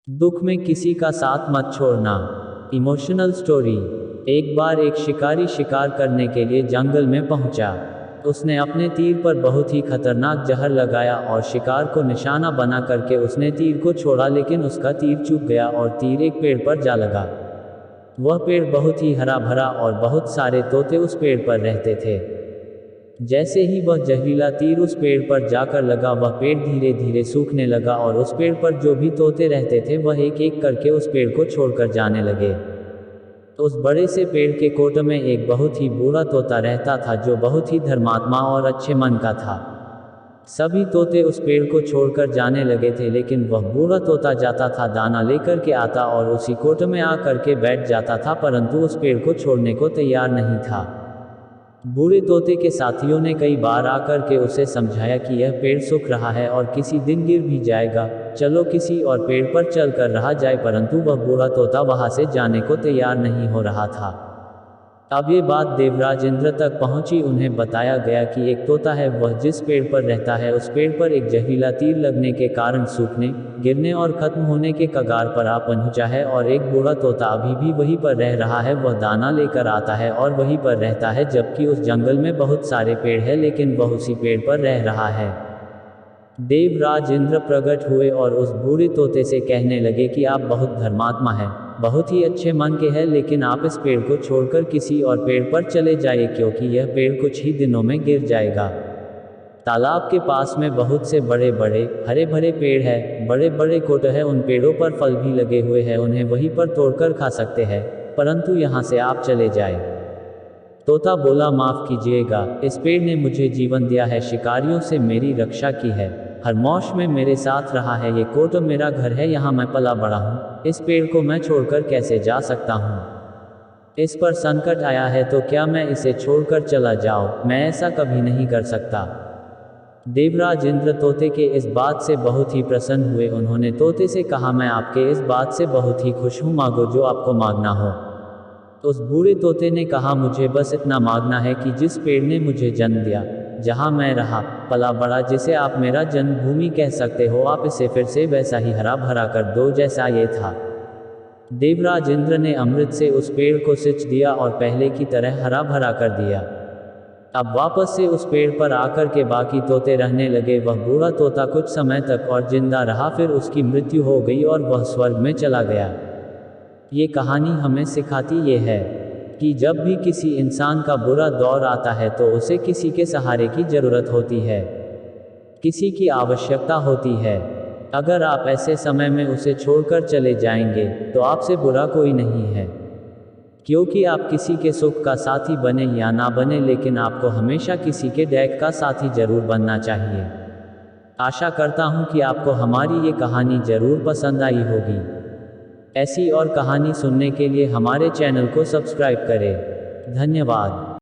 दुख में किसी का साथ मत छोड़ना। Emotional story. एक बार एक शिकारी शिकार करने के लिए जंगल में पहुंचा। उसने अपने तीर पर बहुत ही खतरनाक जहर लगाया और शिकार को निशाना बना करके उसने तीर को छोड़ा, लेकिन उसका तीर चूक गया और तीर एक पेड़ पर जा लगा। वह पेड़ बहुत ही हरा भरा और बहुत सारे तोते उस पेड़ पर रहते थे। जैसे ही वह जहरीला तीर उस पेड़ पर जाकर लगा, वह पेड़ धीरे धीरे सूखने लगा और उस पेड़ पर जो भी तोते रहते थे वह एक एक करके उस पेड़ को छोड़कर जाने लगे। उस बड़े से पेड़ के कोट में एक बहुत ही बूढ़ा तोता रहता था, जो बहुत ही धर्मात्मा और अच्छे मन का था। सभी तोते उस पेड़ को छोड़कर जाने लगे थे, लेकिन वह बूढ़ा तोता जाता था, दाना लेकर के आता और उसी कोट में आ करके बैठ जाता था, परंतु उस पेड़ को छोड़ने को तैयार नहीं था। बूढ़े तोते के साथियों ने कई बार आकर के उसे समझाया कि यह पेड़ सूख रहा है और किसी दिन गिर भी जाएगा, चलो किसी और पेड़ पर चल कर रहा जाए, परंतु वह बूढ़ा तोता वहां से जाने को तैयार नहीं हो रहा था। अब ये बात देवराज इंद्र तक पहुंची। उन्हें बताया गया कि एक तोता है, वह जिस पेड़ पर रहता है उस पेड़ पर एक जहरीला तीर लगने के कारण सूखने, गिरने और खत्म होने के कगार पर आ पहुंचा है, और एक बूढ़ा तोता अभी भी वहीं पर रह रहा है। वह दाना लेकर आता है और वहीं पर रहता है, जबकि उस जंगल में बहुत सारे पेड़ है, लेकिन वह उसी पेड़ पर रह रहा है। देवराज इंद्र प्रकट हुए और उस बूढ़े तोते से कहने लगे कि आप बहुत धर्मात्मा है, बहुत ही अच्छे मन के हैं, लेकिन आप इस पेड़ को छोड़कर किसी और पेड़ पर चले जाइए, क्योंकि यह पेड़ कुछ ही दिनों में गिर जाएगा। तालाब के पास में बहुत से बड़े बड़े हरे भरे पेड़ है, बड़े बड़े कोट है, उन पेड़ों पर फल भी लगे हुए हैं, उन्हें वहीं पर तोड़कर खा सकते हैं, परंतु यहाँ से आप चले जाए। तोता बोला, माफ कीजिएगा, इस पेड़ ने मुझे जीवन दिया है, शिकारियों से मेरी रक्षा की है, हर मौसम में मेरे साथ रहा है, ये कोट मेरा घर है, यहाँ मैं पला बड़ा हूँ, इस पेड़ को मैं छोड़कर कैसे जा सकता हूँ। इस पर संकट आया है तो क्या मैं इसे छोड़कर चला जाऊँ? मैं ऐसा कभी नहीं कर सकता। देवराज इंद्र तोते के इस बात से बहुत ही प्रसन्न हुए। उन्होंने तोते से कहा, मैं आपके इस बात से बहुत ही खुश हूँ, मांगो जो आपको मांगना हो। उस बूढ़े तोते ने कहा, मुझे बस इतना मांगना है कि जिस पेड़ ने मुझे जन्म दिया, जहाँ मैं रहा पला बड़ा, जिसे आप मेरा जन्मभूमि कह सकते हो, आप इसे फिर से वैसा ही हरा भरा कर दो जैसा ये था। देवराज इंद्र ने अमृत से उस पेड़ को सिंच दिया और पहले की तरह हरा भरा कर दिया। अब वापस से उस पेड़ पर आकर के बाकी तोते रहने लगे। वह बूढ़ा तोता कुछ समय तक और जिंदा रहा, फिर उसकी मृत्यु हो गई और वह स्वर्ग में चला गया। ये कहानी हमें सिखाती ये है कि जब भी किसी इंसान का बुरा दौर आता है तो उसे किसी के सहारे की जरूरत होती है, किसी की आवश्यकता होती है। अगर आप ऐसे समय में उसे छोड़कर चले जाएंगे तो आपसे बुरा कोई नहीं है, क्योंकि आप किसी के सुख का साथी बने या ना बने, लेकिन आपको हमेशा किसी के दुख का साथी जरूर बनना चाहिए। आशा करता हूँ कि आपको हमारी ये कहानी जरूर पसंद आई होगी। ऐसी और कहानी सुनने के लिए हमारे चैनल को सब्सक्राइब करें। धन्यवाद।